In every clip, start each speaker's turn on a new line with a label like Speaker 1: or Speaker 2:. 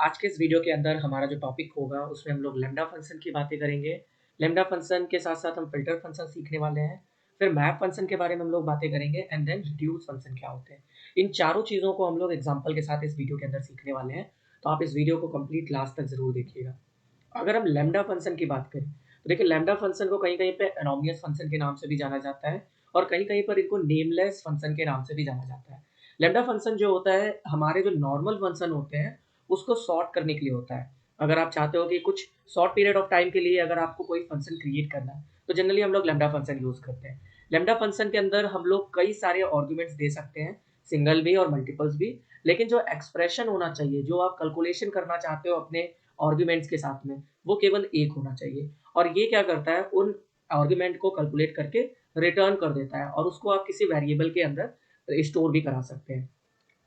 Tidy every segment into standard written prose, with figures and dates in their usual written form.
Speaker 1: आज के इस वीडियो के अंदर हमारा जो टॉपिक होगा उसमें हम लोग लैम्डा फंक्शन की बातें करेंगे। लैम्डा फंक्शन के साथ-साथ हम फ़िल्टर फंक्शन सीखने वाले हैं। फिर मैप फंक्शन के बारे में हम लोग बातें करेंगे एंड देन रिड्यूस फंक्शन क्या होते हैं। इन चारों चीज़ों को हम लोग एग्ज़ाम्पल के साथ इस वीडियो के अंदर सीखने वाले हैं। तो आप इस वीडियो को कंप्लीट लास्ट तक ज़रूर देखिएगा। अगर हम लैम्डा फंक्शन की बात करें, तो देखिए लैम्डा फंक्शन को कहीं-कहीं पे एनोनिमस फंक्शन के नाम से भी जाना जाता है और कहीं-कहीं पर इनको नेमलेस फंक्शन के नाम से भी जाना जाता है। लैम्डा फंक्शन जो होता है, हमारे जो नॉर्मल फंक्शन होते हैं, उसको सॉर्ट करने के लिए होता है। अगर आप चाहते हो कि कुछ शॉर्ट पीरियड ऑफ टाइम के लिए अगर आपको कोई फंक्शन क्रिएट करना है, तो जनरली हम लोग लैम्डा फंक्शन यूज़ करते हैं। लैम्डा फंक्शन के अंदर हम लोग कई सारे आर्गुमेंट्स दे सकते हैं, सिंगल भी और मल्टीपल्स भी। लेकिन जो एक्सप्रेशन होना चाहिए, जो आप कैलकुलेशन करना चाहते हो अपने आर्गुमेंट्स के साथ में, वो केवल एक होना चाहिए। और ये क्या करता है, उन आर्गुमेंट को कैलकुलेट करके रिटर्न कर देता है और उसको आप किसी वेरिएबल के अंदर स्टोर भी करा सकते हैं।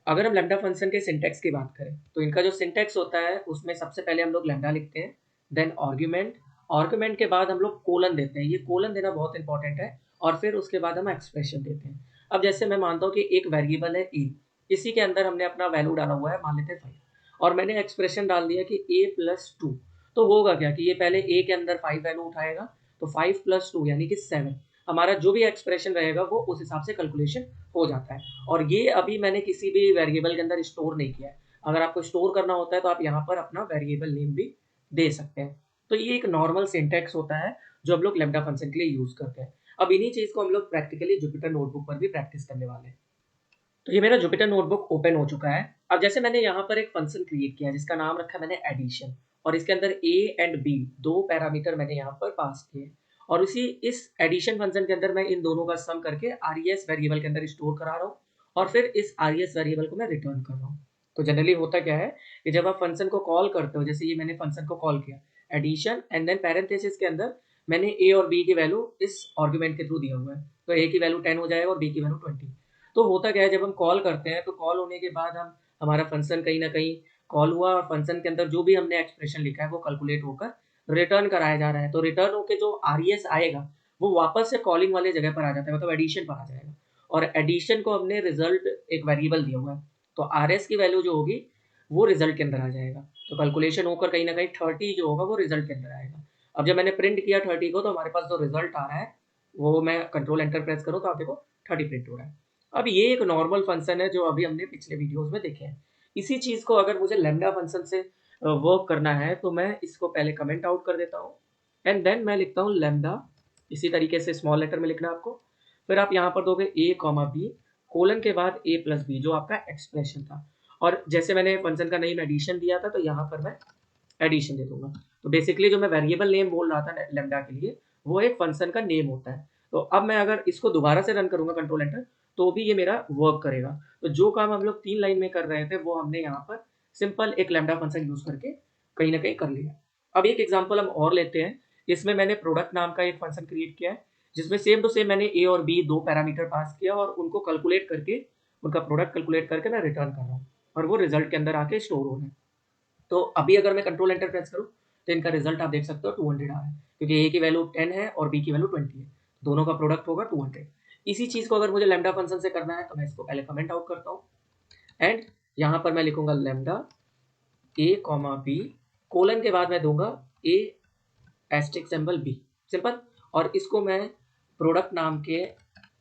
Speaker 1: अगर हम लैम्डा फंक्शन के सिंटैक्स की बात करें, तो इनका जो सिंटैक्स होता है, उसमें सबसे पहले हम लोग लैम्डा लिखते हैं, देन आर्गुमेंट, आर्गुमेंट के बाद हम लोग कोलन देते हैं। ये कोलन देना बहुत इंपॉर्टेंट है और फिर उसके बाद हम एक्सप्रेशन देते हैं। अब जैसे मैं मानता हूँ कि एक वेरिएबल है ए, इसी के अंदर हमने अपना वैल्यू डाला हुआ है, मान लेते हैं 5 और मैंने एक्सप्रेशन डाल दिया कि a+2। तो होगा क्या कि ये पहले a के अंदर 5 वैल्यू उठाएगा, तो 5+2 यानी कि 7। हमारा जो भी एक्सप्रेशन रहेगा वो उस हिसाब से कैलकुलेशन हो जाता है। और ये अभी मैंने किसी भी वेरिएबल के अंदर स्टोर नहीं किया है। अगर आपको स्टोर करना होता है तो आप यहाँ पर अपना वेरिएबल नेम भी दे सकते हैं। तो ये एक नॉर्मल सिंटैक्स होता है जो हम लोग लैम्डा फंक्शन के लिए यूज़ करते हैं। अब इन्हीं चीज़ को हम लोग प्रैक्टिकली जुपिटर नोटबुक पर भी प्रैक्टिस करने वाले हैं। तो ये मेरा जुपिटर नोटबुक ओपन हो चुका है। अब जैसे मैंने यहाँ पर एक फंक्शन क्रिएट किया है जिसका नाम रखा मैंने एडिशन और इसके अंदर a एंड b दो पैरामीटर मैंने यहाँ पर पास किए और उसी इस एडिशन फंक्शन के अंदर मैं इन दोनों का सम करके res वेरिएबल के अंदर स्टोर करा रहा हूँ और फिर इस res वेरिएबल को मैं रिटर्न कर रहा हूँ। तो जनरली होता क्या है कि जब आप फंक्शन को कॉल करते हो, जैसे ये मैंने फंक्शन को कॉल किया एडिशन एंड देन पैरेंथेसिस के अंदर मैंने a और b की वैल्यू इस आर्गुमेंट के थ्रू दिया हुआ है, तो a की वैल्यू 10 हो जाएगा और b की वैल्यू 20। तो होता क्या है, जब हम कॉल करते हैं तो कॉल होने के बाद हम हमारा फंक्शन कहीं न कहीं कॉल हुआ और फंक्शन के अंदर जो भी हमने एक्सप्रेशन लिखा है वो कैलकुलेट होकर रिटर्न कराया जा रहा है। तो रिटर्न होके जो आरईएस आएगा वो वापस से कॉलिंग वाले जगह पर आ जाता है, मतलब एडिशन पर आ जाएगा। और एडिशन को हमने रिजल्ट एक वेरिएबल दिया हुआ है, तो आरएस की वैल्यू जो होगी वो रिजल्ट के अंदर आ जाएगा। तो कैलकुलेशन होकर कहीं न कहीं 30 जो होगा वो रिजल्ट के अंदर आएगा। अब जब मैंने प्रिंट किया 30 को, तो हमारे पास जो रिजल्ट आ रहा है वो मैं कंट्रोल एंटर प्रेस करूँ तो आप देखो 30 प्रिंट हो रहा है। अब ये एक नॉर्मल फंक्शन है जो अभी हमने पिछले वीडियोस में देखे हैं। इसी चीज़ को अगर मुझे लैम्डा फंक्शन से वर्क करना है तो मैं इसको पहले कमेंट आउट कर देता हूँ एंड देन मैं लिखता हूँ लैम्डा, इसी तरीके से स्मॉल लेटर में लिखना है आपको। फिर आप यहाँ पर दोगे a कॉमा बी, कोलन के बाद a प्लस बी जो आपका एक्सप्रेशन था। और जैसे मैंने फंक्शन का नेम एडिशन दिया था तो यहाँ पर मैं एडिशन दे दूंगा। तो बेसिकली जो मैं वेरिएबल नेम बोल रहा था लैम्डा के लिए, वो एक फंक्शन का नेम होता है। तो अब मैं अगर इसको दोबारा से रन करूंगा कंट्रोल एंटर, तो भी ये मेरा वर्क करेगा। तो जो काम हम लोग 3 लाइन में कर रहे थे वो हमने यहाँ पर सिंपल एक लैम्डा फंक्शन यूज करके कहीं ना कहीं कर लिया। अब एक एग्जांपल हम और लेते हैं। इसमें मैंने प्रोडक्ट नाम का एक फंक्शन क्रिएट किया है जिसमें सेम टू सेम मैंने ए और बी दो पैरामीटर पास किया और उनको कैलकुलेट करके, उनका प्रोडक्ट कैलकुलेट करके मैं रिटर्न कर रहा हूँ और वो रिजल्ट के अंदर आके स्टोर हो रहा है। तो अभी अगर मैं कंट्रोल एंटर प्रेस करूँ तो इनका रिजल्ट आप देख सकते हो 200 आ रहा है, क्योंकि ए की वैल्यू 10 है और बी की वैल्यू 20 है। दोनों का प्रोडक्ट होगा 200। इसी चीज़ को अगर मुझे लैम्डा फंक्शन से करना है तो मैं इसको पहले कमेंट आउट करता हूँ एंड यहाँ पर मैं लिखूंगा लैम्डा ए कॉमा बी, कोलन के बाद मैं दूंगा ए एस्ट्रिक सिंबल बी, सिंपल। और इसको मैं प्रोडक्ट नाम के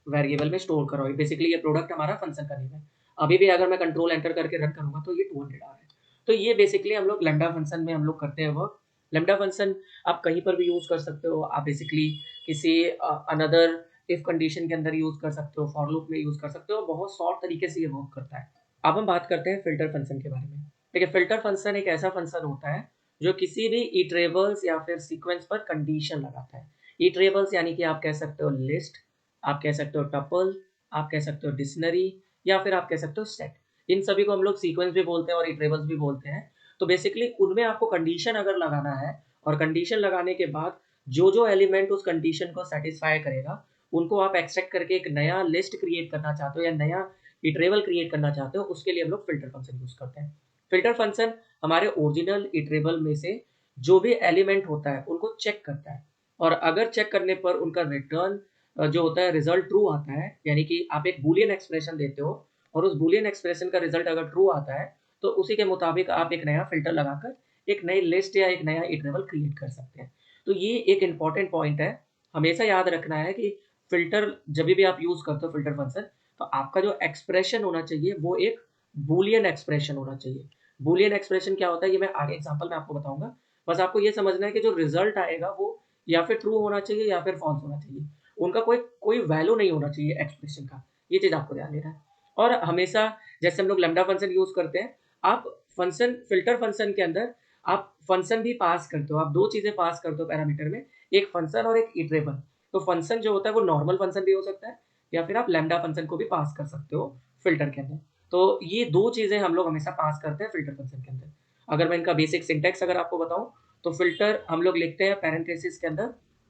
Speaker 1: वेरिएबल में स्टोर कर रहा हूँ। बेसिकली ये प्रोडक्ट हमारा फंक्शन का नेम है। अभी भी अगर मैं कंट्रोल एंटर करके रन करूंगा तो ये 200 आ रहा है। तो ये बेसिकली हम लोग लैम्डा फंक्शन में हम लोग करते हैं वर्क। लैम्डा फंक्शन आप कहीं पर भी यूज कर सकते हो। आप बेसिकली किसी अनदर इफ कंडीशन के अंदर यूज कर सकते हो, फॉर लूप में यूज कर सकते हो। बहुत शॉर्ट तरीके से ये वर्क करता है। अब हम बात करते हैं फिल्टर फंक्शन के बारे में। देखिए फिल्टर फंक्शन एक ऐसा फंक्शन होता है जो किसी भी इटरेबल्स या फिर सीक्वेंस पर कंडीशन लगाता है। इटरेबल्स यानी कि आप कह सकते हो लिस्ट, आप कह सकते हो टपल, आप कह सकते हो डिक्शनरी या फिर आप कह सकते हो सेट। इन सभी को हम लोग सीक्वेंस भी बोलते हैं और इटरेबल्स भी बोलते हैं। तो बेसिकली उनमें आपको कंडीशन अगर लगाना है और कंडीशन लगाने के बाद जो जो एलिमेंट उस कंडीशन को सेटिस्फाई करेगा उनको आप एक्सट्रैक्ट करके एक नया लिस्ट क्रिएट करना चाहते हो या नया इटरेबल क्रिएट करना चाहते हो, उसके लिए हम लोग फिल्टर फंक्शन यूज करते हैं। फिल्टर फंक्शन हमारे ओरिजिनल इटरेबल में से जो भी एलिमेंट होता है उनको चेक करता है और अगर चेक करने पर उनका रिटर्न जो होता है रिजल्ट ट्रू आता है, यानी कि आप एक बूलियन एक्सप्रेशन देते हो और उस बूलियन एक्सप्रेशन का रिजल्ट अगर ट्रू आता है तो उसी के मुताबिक आप एक नया फ़िल्टर लगाकर एक नई लिस्ट या एक नया इटरेबल क्रिएट कर सकते हैं। तो ये एक इम्पॉर्टेंट पॉइंट है, हमेशा याद रखना है कि फ़िल्टर जभी भी आप यूज़ करते हो फ़िल्टर फंक्शन, तो आपका जो एक्सप्रेशन होना चाहिए वो एक बूलियन एक्सप्रेशन होना चाहिए। बूलियन एक्सप्रेशन क्या होता है ये मैं आगे एग्ज़ाम्पल में आपको बताऊँगा। बस आपको ये समझना है कि जो रिज़ल्ट आएगा वो या फिर ट्रू होना चाहिए या फिर फ़ॉल्स होना चाहिए। उनका कोई कोई वैल्यू नहीं होना चाहिए एक्सप्रेशन का, ये चीज़ आपको ध्यान देना है। और हमेशा जैसे हम लोग लैम्ब्डा फंक्शन यूज़ करते हैं, आप फंक्शन फ़िल्टर फंक्शन के अंदर आप फंक्शन भी पास करते हो, आप 2 चीज़ें पास करते हो पैरामीटर में, एक फंक्शन और एक इटरेबल। तो फंक्शन जो होता है वो नॉर्मल फंक्शन भी हो सकता है या फिर आप लैम्ब्डा फंक्शन को भी पास कर सकते हो फ़िल्टर के अंदर। तो ये 2 चीज़ें हम लोग हमेशा पास करते हैं फ़िल्टर फंक्शन के अंदर। अगर मैं इनका बेसिक सिंटैक्स अगर आपको बताऊँ, तो फ़िल्टर हम लोग लिखते हैं पैरेंथेसिस के अंदर,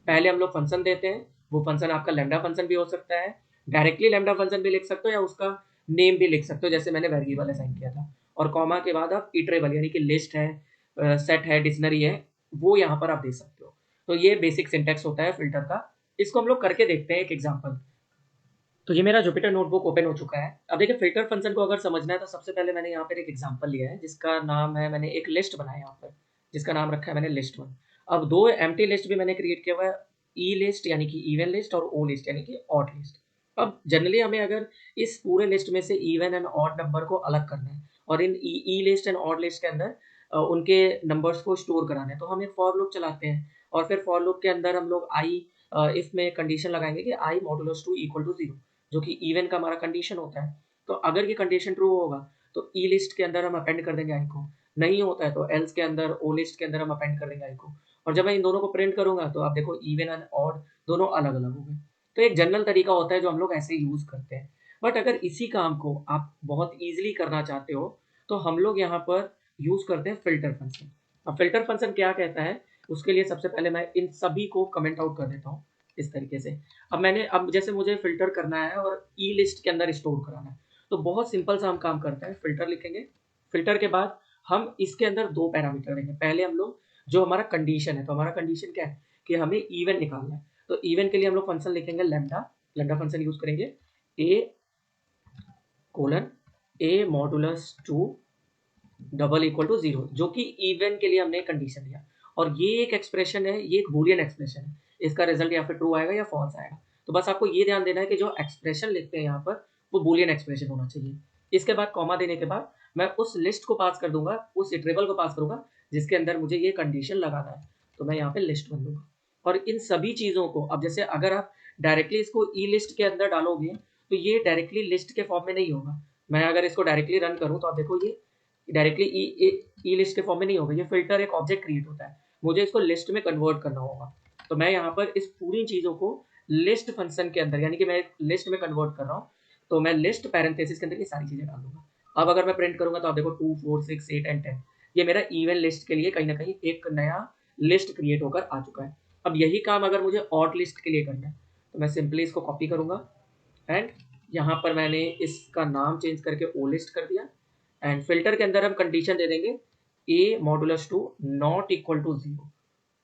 Speaker 1: पहले हम लोग फंक्शन देते हैं, वो फंक्शन आपका लैम्ब्डा फंक्शन भी हो सकता है, डायरेक्टली लैम्ब्डा फंक्शन भी लिख सकते हो या उसका नेम भी लिख सकते हो, जैसे मैंने वेरिएबल असाइन किया था। और कॉमा के बाद आप इटरेबल यानी कि लिस्ट है, सेट है, डिक्शनरी है, वो यहाँ पर आप दे सकते हो। तो ये बेसिक सिंटैक्स होता है फ़िल्टर का। इसको हम लोग करके देखते हैं एक एग्ज़ाम्पल। तो ये मेरा जुपिटर नोटबुक ओपन हो चुका है। अब देखिए फ़िल्टर फंक्शन को अगर समझना है तो सबसे पहले मैंने यहाँ पर एक एग्ज़ाम्पल लिया है जिसका नाम है, मैंने एक लिस्ट बनाया यहाँ पर, जिसका नाम रखा है मैंने लिस्ट1। अब 2 एम्प्टी लिस्ट भी मैंने क्रिएट किया हुआ है, ई लिस्ट यानी कि इवन लिस्ट और ओ लिस्ट यानी कि ऑड लिस्ट। अब जनरली हमें अगर इस पूरे लिस्ट में से इवन एंड ऑड नंबर को अलग करना है और इन ई लिस्ट एंड ऑड लिस्ट के अंदर उनके नंबर्स को स्टोर कराना है, तो हम एक फॉर लूप चलाते हैं और फिर फॉर लूप के अंदर हम लोग इफ में कंडीशन लगाएँगे कि आई मॉडुलस 2 इक्वल टू 0, जो कि इवन का हमारा कंडीशन होता है। तो अगर ये कंडीशन ट्रू होगा तो ई लिस्ट के अंदर हम अपेंड कर देंगे आई को, नहीं होता है तो एल्स के अंदर ओ लिस्ट के अंदर हम अपेंड कर देंगे आई को। और जब मैं इन दोनों को प्रिंट करूँगा तो आप देखो इवन एंड ऑड दोनों अलग-अलग हो गए। तो एक जनरल तरीका होता है जो हम लोग ऐसे यूज़ करते हैं। बट अगर इसी काम को आप बहुत ईज़िली करना चाहते हो, तो हम लोग यहाँ पर यूज़ करते हैं फ़िल्टर फंक्शन। अब फ़िल्टर फंक्शन क्या कहता है, उसके लिए सबसे पहले मैं इन सभी को कमेंट आउट कर देता हूँ, इस तरीके से। अब जैसे मुझे फ़िल्टर करना है और ई लिस्ट के अंदर स्टोर कराना है, तो बहुत सिंपल सा हम काम करते हैं, फ़िल्टर लिखेंगे, फ़िल्टर के बाद हम इसके अंदर 2 पैरामीटर देंगे। पहले हम लोग जो हमारा कंडीशन है, तो हमारा कंडीशन क्या है कि हमें इवन निकालना है। तो इवन के लिए हम लोग फंक्शन लिखेंगे लैम्ब्डा, लैम्ब्डा फंक्शन यूज़ करेंगे, a colon a modulus 2 double equal to 0, जो कि इवन के लिए हमने एक कंडीशन दिया। और ये एक एक्सप्रेशन है, ये एक बूलियन एक्सप्रेशन है। इसका रिज़ल्ट या फिर ट्रू आएगा या फ़ॉल्स आएगा। तो बस आपको ये ध्यान देना है कि जो एक्सप्रेशन लिखते हैं यहाँ पर, वो बूलियन एक्सप्रेशन होना चाहिए। इसके बाद कॉमा देने के बाद मैं उस लिस्ट को पास कर दूँगा, उस इटरेबल को पास करूँगा, जिसके अंदर मुझे ये कंडीशन लगाना है। तो मैं यहाँ पे लिस्ट बन दूँगा। और इन सभी चीज़ों को अब जैसे अगर आप डायरेक्टली इसको ई लिस्ट के अंदर डालोगे, तो ये डायरेक्टली लिस्ट के फॉर्म में नहीं होगा। मैं अगर इसको डायरेक्टली रन करूँ, तो आप देखो ये डायरेक्टली ई लिस्ट के फॉर्म में नहीं होगा, ये फ़िल्टर एक ऑब्जेक्ट क्रिएट होता है। मुझे इसको लिस्ट में कन्वर्ट करना होगा। तो मैं यहाँ पर इस पूरी चीज़ों को लिस्ट फंक्शन के अंदर यानी कि मैं लिस्ट में कन्वर्ट कर रहा हूँ, तो मैं लिस्ट पैरेंथेसिस के अंदर ये सारी चीज़ें डाल दूँगा। अब अगर मैं प्रिंट करूँगा तो आप देखो 2, 4, 6, 8 एंड 10, ये मेरा इवन लिस्ट के लिए कहीं न कहीं एक नया लिस्ट क्रिएट होकर आ चुका है। अब यही काम अगर मुझे ऑड लिस्ट के लिए करना है, तो मैं सिंपली इसको कॉपी करूँगा एंड यहाँ पर मैंने इसका नाम चेंज करके ओ लिस्ट कर दिया एंड फ़िल्टर के अंदर हम कंडीशन दे देंगे ए मॉडुलस 2 नॉट इक्वल टू 0।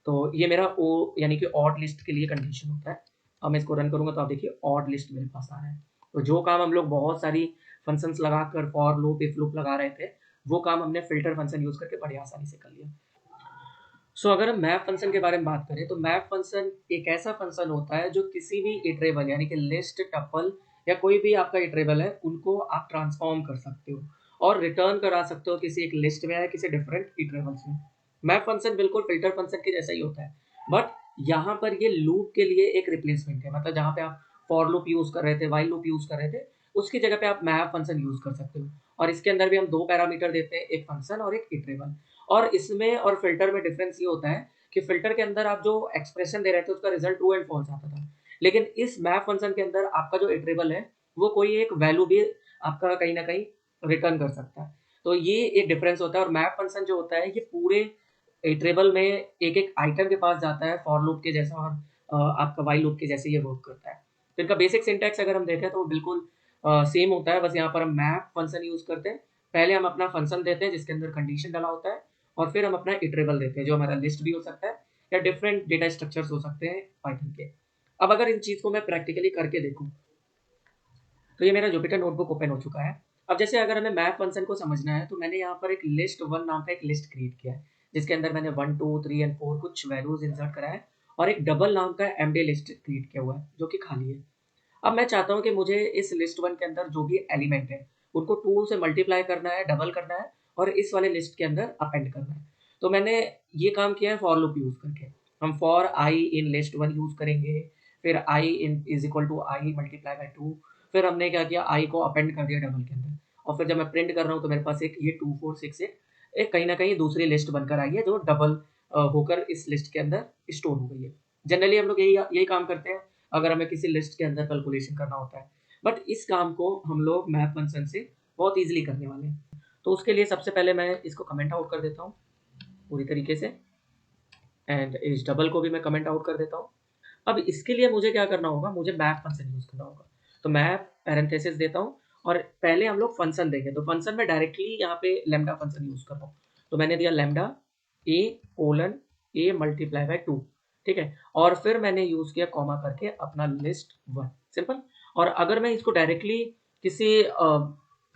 Speaker 1: तो ये मेरा ओ यानी कि ऑड लिस्ट के लिए कंडीशन होता है। अब मैं इसको रन करूँगा तो आप देखिए ऑड लिस्ट मेरे पास आ रहा है। तो जो काम हम लोग बहुत सारी फंक्शंस लगाकर फॉर लूप, इफ लूप लगा रहे थे, वो काम हमने फ़िल्टर फंक्शन यूज़ करके बड़ी आसानी से कर लिया। अगर हम मैप फंक्शन के बारे में बात करें, तो मैप फंक्शन एक ऐसा फंक्शन होता है जो किसी भी इटरेबल यानी कि लिस्ट, टपल या कोई भी आपका इटरेबल है, उनको आप ट्रांसफ़ॉर्म कर सकते हो और रिटर्न करा सकते हो किसी एक लिस्ट में या किसी डिफरेंट इटरेबल्स में। मैप फंक्शन बिल्कुल फ़िल्टर फंक्शन के जैसा ही होता है, बट यहाँ पर ये लूप के लिए एक रिप्लेसमेंट है। मतलब जहाँ पे आप फॉर लूप यूज़ कर रहे थे, व्हाइल लूप यूज़ कर रहे थे, उसकी जगह पे आप मैप फंक्शन यूज़ कर सकते हो। और इसके अंदर भी हम 2 पैरामीटर देते हैं, एक फंक्शन और एक इटरेबल। और इसमें और फ़िल्टर में डिफ़रेंस ये होता है कि फ़िल्टर के अंदर आप जो एक्सप्रेशन दे रहे थे उसका रिज़ल्ट ट्रू एंड फ़ॉल्स आता था। लेकिन इस मैप फंक्शन के अंदर आपका जो इटरेबल है, वो कोई एक वैल्यू भी आपका कहीं न कहीं रिटर्न कर सकता है। तो ये एक डिफ़रेंस होता है और मैप फंक्शन जो होता है, ये पूरे इटरेबल में एक-एक आइटम के पास जाता है फॉर लूप के जैसा और आपका व्हाइल लूप के जैसे ये वर्क करता है। तो इनका बेसिक सिंटैक्स अगर हम देखें तो वो बिल्कुल सेम होता है, बस यहाँ पर हम मैप फंक्शन यूज़ करते हैं। पहले हम अपना फंक्शन देते हैं जिसके अंदर कंडीशन डला होता है और फिर हम अपना इटरेबल देते हैं जो हमारा लिस्ट भी हो सकता है या डिफरेंट डेटा स्ट्रक्चर्स हो सकते हैं पाइथन के। अब अगर इन चीज़ को मैं प्रैक्टिकली करके देखूँ, तो ये मेरा जुपिटर नोटबुक ओपन हो चुका है अब जैसे अगर हमें मैप फंक्शन को समझना है तो मैंने यहाँ पर एक लिस्ट वन नाम का एक लिस्ट क्रिएट किया है, जिसके अंदर मैंने 1 2 3 एंड 4 कुछ वैल्यूज इंसर्ट करा है, और एक डबल नाम का एमडी लिस्ट क्रिएट किया हुआ है जो कि खाली है। अब मैं चाहता हूँ कि मुझे इस लिस्ट वन के अंदर जो भी एलिमेंट है उनको 2 से मल्टीप्लाई करना है, डबल करना है, और इस वाले लिस्ट के अंदर अपेंड करना है। तो मैंने ये काम किया है फॉर लूप यूज करके। हम for i in list one use करेंगे, फिर i in is equal to i multiply by 2, फिर हमने क्या किया, आई को अपेंड कर दिया डबल के अंदर, और फिर जब मैं प्रिंट कर रहा हूँ तो मेरे पास एक ये 2 4 6 एक कहीं ना कहीं दूसरी लिस्ट बनकर आई है जो डबल होकर इस लिस्ट के अंदर स्टोर हो गई है। जनरली हम लोग यही यही काम करते हैं अगर हमें किसी लिस्ट के अंदर कैलकुलेशन करना होता है, बट इस काम को हम लोग मैप फंक्शन से बहुत ईजिली करने वाले हैं। तो उसके लिए सबसे पहले मैं इसको कमेंट आउट कर देता हूँ पूरी तरीके से, एंड इस डबल को भी मैं कमेंट आउट कर देता हूँ। अब इसके लिए मुझे क्या करना होगा, मुझे मैप फंक्शन यूज करना होगा। तो मैप पैरेंथेसिस देता हूँ, और पहले हम लोग फंक्शन देंगे, तो फंक्शन में डायरेक्टली यहाँ पे लैम्डा फंक्शन यूज कर रहा हूँ। तो मैंने दिया lambda A colon A multiply by 2, ठीक है, और फिर मैंने यूज किया कॉमा करके अपना लिस्ट वन, सिंपल। और अगर मैं इसको डायरेक्टली किसी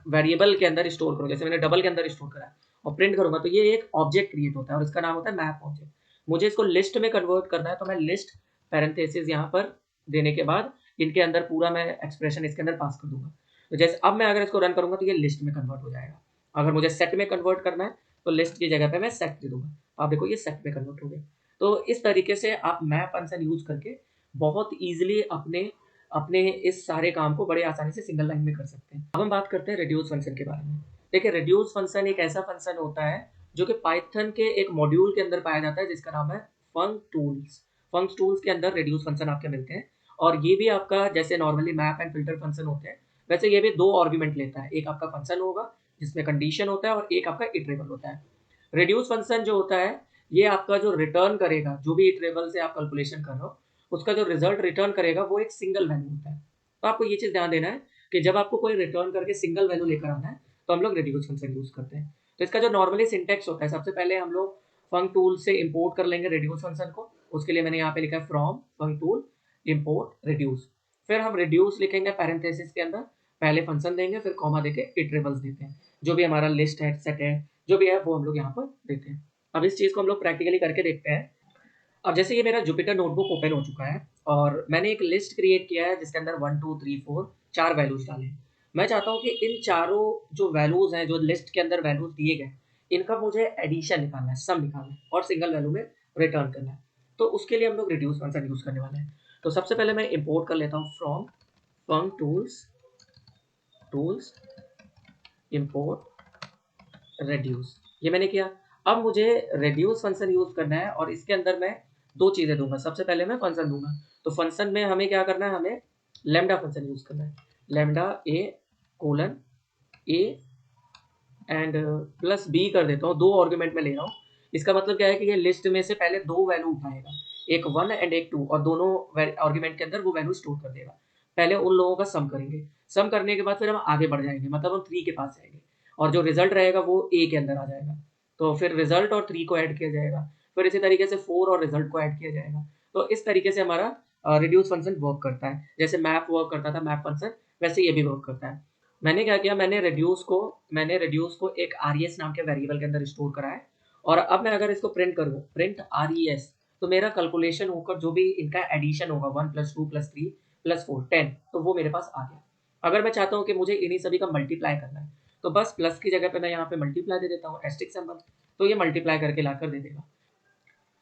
Speaker 1: वेरिएबल के अंदर स्टोर करूँ, जैसे मैंने डबल के अंदर स्टोर करा है, और प्रिंट करूंगा, तो ये एक ऑब्जेक्ट क्रिएट होता है और इसका नाम होता है मैप ऑब्जेक्ट। मुझे इसको लिस्ट में कन्वर्ट करना है, तो मैं लिस्ट पैरेंथेसिस यहाँ पर देने के बाद इनके अंदर पूरा मैं एक्सप्रेशन इसके अंदर पास कर दूंगा। तो जैसे अब मैं अगर इसको रन करूंगा तो ये लिस्ट में कन्वर्ट हो जाएगा। अगर मुझे सेट में कन्वर्ट करना है तो लिस्ट की जगह पे मैं सेट दे दूंगा, आप देखो ये सेट में कन्वर्ट हो गया। तो इस तरीके से आप मैप फंक्शन यूज करके बहुत ईजिली अपने अपने इस सारे काम को बड़े आसानी से सिंगल लाइन में कर सकते हैं। अब हम बात करते हैं रिड्यूस फंक्शन के बारे में। देखिए रिड्यूस फंक्शन एक ऐसा फंक्शन होता है जो कि पाइथन के एक मॉड्यूल के अंदर पाया जाता है जिसका नाम है फंक टूल्स। फंक टूल्स के अंदर रिड्यूस फंक्शन आपके मिलते हैं, और ये भी आपका जैसे normally map and filter function होते हैं वैसे ये भी दो आर्गुमेंट लेता है। एक आपका फंक्शन होगा जिसमें कंडीशन होता है, और एक आपका इटरेबल होता है। रिड्यूस फंक्शन जो होता है ये आपका जो रिटर्न करेगा, जो भी इटरेबल से आप कैलकुलेशन कर रहे हो उसका जो रिजल्ट रिटर्न करेगा वो एक सिंगल वैल्यू होता है। तो आपको ये चीज़ ध्यान देना है कि जब आपको कोई रिटर्न करके सिंगल वैल्यू लेकर आना है तो हम लोग रिड्यूस फंक्शन यूज करते हैं। तो इसका जो नॉर्मली सिंटेक्स होता है, सबसे पहले हम लोग फंक टूल से इंपोर्ट कर लेंगे रिड्यूस फंक्शन को। उसके लिए मैंने यहाँ पे लिखा है from funk tool import reduce. फिर हम रिड्यूस लिखेंगे पैरेंथेसिस के अंदर, पहले फंक्शन देंगे, फिर कॉमा देके इटरेबल्स देते हैं, जो भी हमारा लिस्ट है सेट है जो भी है वो हम लोग यहाँ पर देते हैं। अब इस चीज़ को हम लोग प्रैक्टिकली करके देखते हैं। अब जैसे ये मेरा जुपिटर नोटबुक ओपन हो चुका है और मैंने एक लिस्ट क्रिएट किया है जिसके अंदर 1 2 3 4 4 वैल्यूज डाले हैं। मैं चाहता हूँ कि इन चारों जो वैल्यूज हैं, जो लिस्ट के अंदर वैल्यूज दिए गए, इनका मुझे एडिशन निकालना है, सम निकालना है, और सिंगल वैल्यू में रिटर्न करना है। तो उसके लिए हम लोग रिड्यूस फंक्शन यूज करने वाले हैं। तो सबसे पहले मैं इंपोर्ट कर लेता हूँ from funk tools import reduce, ये मैंने किया। अब मुझे रिड्यूस फंक्शन यूज करना है और इसके अंदर मैं दो चीजें दूंगा। सबसे पहले मैं फंक्शन दूंगा, तो फंक्शन में हमें क्या करना है, हमें लैम्डा फंक्शन यूज करना है। Lambda A colon A and plus B कर देता हूँ, दो आर्गुमेंट में ले रहा हूँ। इसका मतलब क्या है कि ये लिस्ट में से पहले दो वैल्यू उठाएगा, एक 1 एंड एक 2, और दोनों आर्गुमेंट के अंदर वो वैल्यू स्टोर कर देगा। पहले उन लोगों का सम करेंगे, सम करने के बाद फिर हम आगे बढ़ जाएंगे, मतलब हम 3 के पास जाएंगे, और जो रिजल्ट रहेगा वो ए के अंदर आ जाएगा। तो फिर रिजल्ट और 3 को ऐड किया जाएगा, फिर इसी तरीके से 4 और रिजल्ट को ऐड किया जाएगा। तो इस तरीके से हमारा रिड्यूस फंक्शन वर्क करता है। जैसे मैप वर्क करता था मैप फंक्शन, वैसे ये भी वर्क करता है। मैंने क्या किया, मैंने रिड्यूस को एक res नाम के वेरिएबल के अंदर स्टोर करा है, और अब मैं अगर इसको प्रिंट करूँ, प्रिंट res, तो मेरा कैलकुलेशन होकर जो भी इनका एडिशन होगा 1 + 2 + 3 + 4 10, तो वो मेरे पास आ गया। अगर मैं चाहता हूँ कि मुझे इन्हीं सभी का मल्टीप्लाई करना है, तो बस प्लस की जगह पे मैं यहाँ पे मल्टीप्लाई दे देता हूँ, एस्टेरिक सिंबल, तो ये मल्टीप्लाई करके लाकर दे देगा।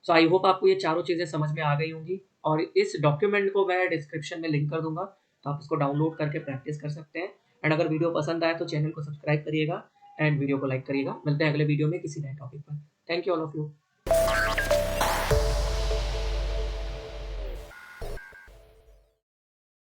Speaker 1: सो आई होप आपको ये चारों चीज़ें समझ में आ गई होंगी, और इस डॉक्यूमेंट को मैं डिस्क्रिप्शन में लिंक कर दूंगा, तो आप इसको डाउनलोड करके प्रैक्टिस कर सकते हैं। एंड अगर वीडियो पसंद आए तो चैनल को सब्सक्राइब करिएगा एंड वीडियो को लाइक करिएगा। मिलते हैं अगले वीडियो में किसी नए टॉपिक पर। Thank you all of you.